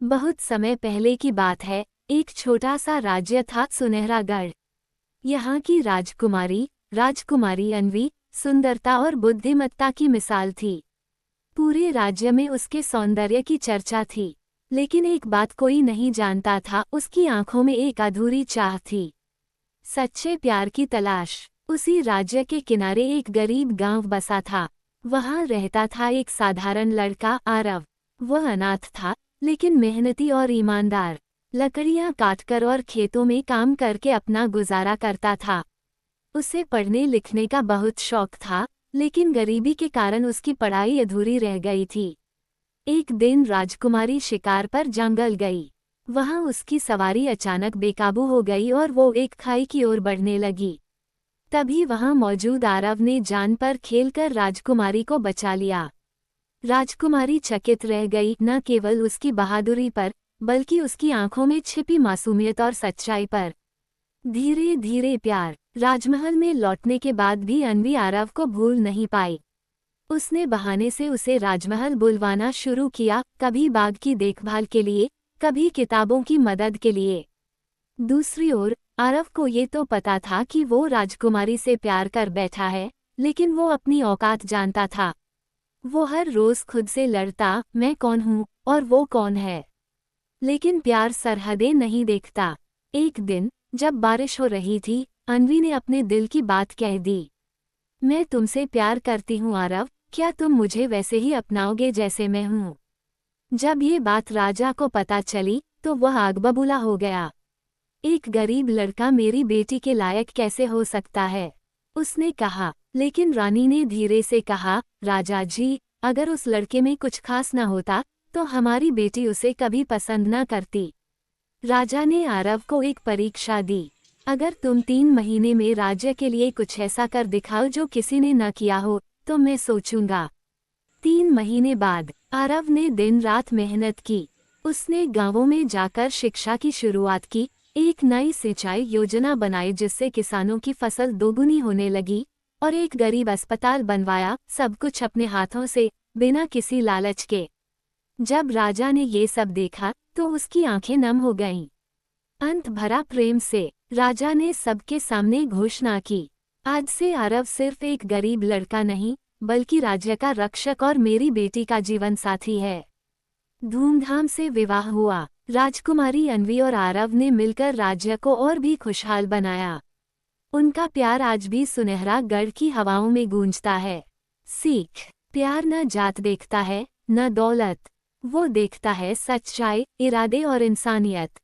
बहुत समय पहले की बात है। एक छोटा सा राज्य था, सुनहरागढ़। यहाँ की राजकुमारी अन्वी सुंदरता और बुद्धिमत्ता की मिसाल थी। पूरे राज्य में उसके सौंदर्य की चर्चा थी। लेकिन एक बात कोई नहीं जानता था, उसकी आंखों में एक अधूरी चाह थी, सच्चे प्यार की तलाश। उसी राज्य के किनारे एक गरीब गांव बसा था। वहां रहता था एक साधारण लड़का, आरव। वह अनाथ था, लेकिन मेहनती और ईमानदार। लकड़ियां काटकर और खेतों में काम करके अपना गुजारा करता था। उसे पढ़ने लिखने का बहुत शौक था, लेकिन गरीबी के कारण उसकी पढ़ाई अधूरी रह गई थी। एक दिन राजकुमारी शिकार पर जंगल गई। वहां उसकी सवारी अचानक बेकाबू हो गई और वो एक खाई की ओर बढ़ने लगी। तभी वहां मौजूद आरव ने जान पर खेलकर राजकुमारी को बचा लिया। राजकुमारी चकित रह गई, न केवल उसकी बहादुरी पर, बल्कि उसकी आंखों में छिपी मासूमियत और सच्चाई पर। धीरे धीरे प्यार। राजमहल में लौटने के बाद भी अन्वी आरव को भूल नहीं पाई। उसने बहाने से उसे राजमहल बुलवाना शुरू किया, कभी बाग की देखभाल के लिए, कभी किताबों की मदद के लिए। दूसरी ओर आरव को ये तो पता था कि वो राजकुमारी से प्यार कर बैठा है, लेकिन वो अपनी औकात जानता था। वो हर रोज खुद से लड़ता, मैं कौन हूँ और वो कौन है। लेकिन प्यार सरहदें नहीं देखता। एक दिन जब बारिश हो रही थी, अन्वी ने अपने दिल की बात कह दी। मैं तुमसे प्यार करती हूँ आरव, क्या तुम मुझे वैसे ही अपनाओगे जैसे मैं हूँ? जब ये बात राजा को पता चली, तो वह आग बबूला हो गया। एक गरीब लड़का मेरी बेटी के लायक कैसे हो सकता है? उसने कहा। लेकिन रानी ने धीरे से कहा, राजा जी, अगर उस लड़के में कुछ खास न होता, तो हमारी बेटी उसे कभी पसंद न करती। राजा ने आरव को एक परीक्षा दी। अगर तुम 3 महीने में राज्य के लिए कुछ ऐसा कर दिखाओ जो किसी ने न किया हो, तो मैं सोचूंगा। 3 महीने बाद आरव ने दिन रात मेहनत की। उसने गांवों में जाकर शिक्षा की शुरुआत की, एक नई सिंचाई योजना बनाई जिससे किसानों की फसल दोगुनी होने लगी, और एक गरीब अस्पताल बनवाया, सब कुछ अपने हाथों से, बिना किसी लालच के। जब राजा ने ये सब देखा, तो उसकी आंखें नम हो गईं। अंत भरा प्रेम से राजा ने सबके सामने घोषणा की, आज से आरव सिर्फ एक गरीब लड़का नहीं, बल्कि राज्य का रक्षक और मेरी बेटी का जीवन साथी है। धूमधाम से विवाह हुआ। राजकुमारी अन्वी और आरव ने मिलकर राज्य को और भी खुशहाल बनाया। उनका प्यार आज भी सुनहरागढ़ की हवाओं में गूंजता है। सीख। प्यार न जात देखता है, न दौलत। वो देखता है सच्चाई, इरादे और इंसानियत।